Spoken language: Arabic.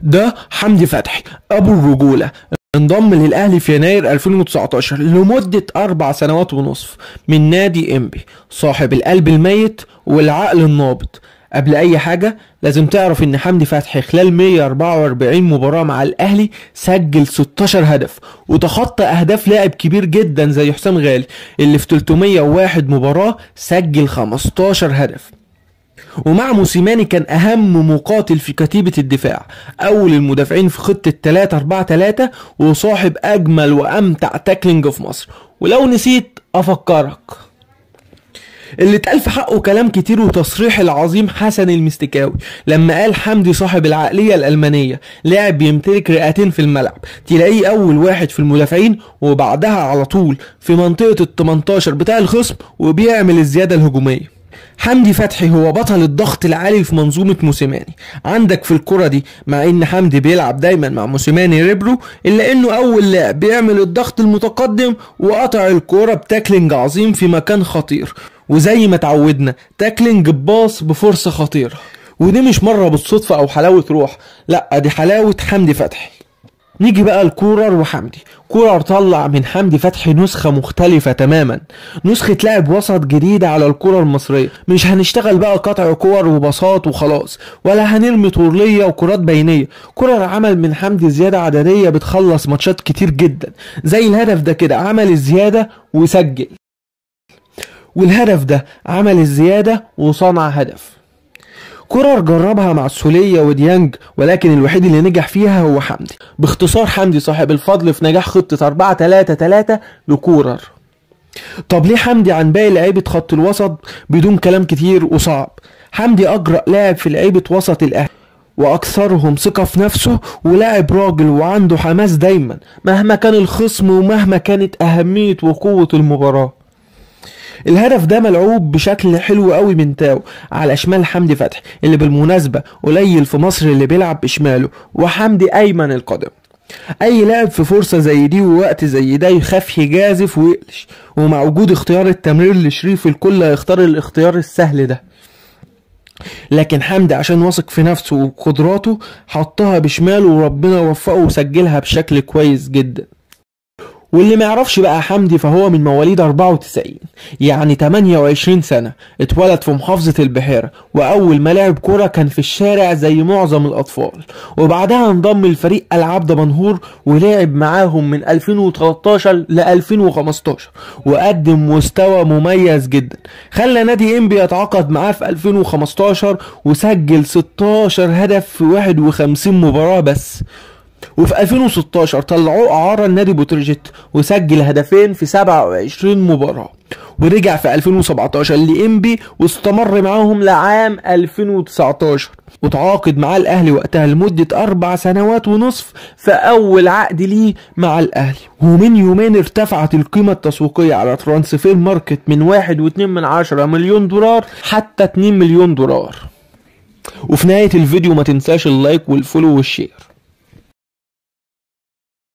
ده حمدي فتحي ابو الرجولة، انضم للاهلي في يناير 2019 لمدة 4 سنوات ونصف من نادي انبي، صاحب القلب الميت والعقل النابض. قبل اي حاجة لازم تعرف ان حمدي فتحي خلال 144 مباراة مع الاهلي سجل 16 هدف، وتخطى اهداف لاعب كبير جدا زي حسام غالي اللي في 301 مباراة سجل 15 هدف. ومع موسيماني كان اهم مقاتل في كتيبة الدفاع، اول المدافعين في خطة 3-4-3، وصاحب اجمل وامتع تاكلينج في مصر. ولو نسيت افكرك، اللي اتقال في حقه كلام كتير، وتصريح العظيم حسن المستكاوي لما قال حمدي صاحب العقلية الألمانية، لاعب بيمتلك رئتين في الملعب، تلاقيه أول واحد في المدافعين وبعدها على طول في منطقة ال18 بتاع الخصم وبيعمل الزيادة الهجومية. حمدي فتحي هو بطل الضغط العالي في منظومة موسيماني. عندك في الكرة دي، مع ان حمدي بيلعب دايما مع موسيماني ريبرو، الا انه اول لاعب بيعمل الضغط المتقدم وقطع الكرة بتاكلينج عظيم في مكان خطير، وزي ما تعودنا تاكلينج باص بفرصة خطيرة. ودي مش مرة بالصدفة او حلاوة روح، لا دي حلاوة حمدي فتحي. نيجي بقى لكولر وحمدي. كولر طلع من حمدي فتحي نسخة مختلفة تماما، نسخة لاعب وسط جديدة على الكرة المصرية. مش هنشتغل بقى قطع كور وبساط وخلاص، ولا هنرمي طولية وكرات بينية. كولر عمل من حمدي زيادة عددية بتخلص ماتشات كتير جدا، زي الهدف ده كده، عمل الزيادة وسجل، والهدف ده عمل الزيادة وصنع هدف. كولر جربها مع السولية وديانج، ولكن الوحيد اللي نجح فيها هو حمدي. باختصار حمدي صاحب الفضل في نجاح خطة 4-3-3 لكولر. طب ليه حمدي عن باقي لعيبة خط الوسط؟ بدون كلام كتير وصعب، حمدي أجرأ لاعب في لعيبة وسط الأهلي، وأكثرهم ثقة في نفسه، ولاعب راجل وعنده حماس دايما مهما كان الخصم ومهما كانت أهمية وقوة المباراة. الهدف ده ملعوب بشكل حلو قوي من تاو على شمال حمدي فتحي، اللي بالمناسبة قليل في مصر اللي بيلعب بشماله، وحمدي ايمن القدم. اي لاعب في فرصة زي دي ووقت زي ده يخاف يجازف ويقلش، ومع وجود اختيار التمرير لشريف الكل هيختار الاختيار السهل ده، لكن حمدي عشان واثق في نفسه وقدراته حطها بشماله وربنا وفقه وسجلها بشكل كويس جدا. واللي ما يعرفش بقى حمدي فهو من مواليد 94، يعني 28 سنة، اتولد في محافظة البحيرة، وأول ما لعب كورة كان في الشارع زي معظم الأطفال، وبعدها انضم لفريق ألعاب دمنهور ولعب معاهم من 2013 ل 2015 وقدم مستوى مميز جدا، خلى نادي انبي يتعاقد معاه في 2015 وسجل 16 هدف في 51 مباراة بس. وفي 2016 طلعوه اعاره لنادي بوتروجيت وسجل هدفين في 27 مباراة، ورجع في 2017 لإنبي واستمر معاهم لعام 2019، وتعاقد مع الاهلي وقتها لمدة 4 سنوات ونصف في اول عقد ليه مع الاهلي. ومن يومين ارتفعت القيمة التسويقية على ترانسفير ماركت من 1.2 مليون دولار حتى 2 مليون دولار. وفي نهاية الفيديو ما تنساش اللايك والفولو والشير.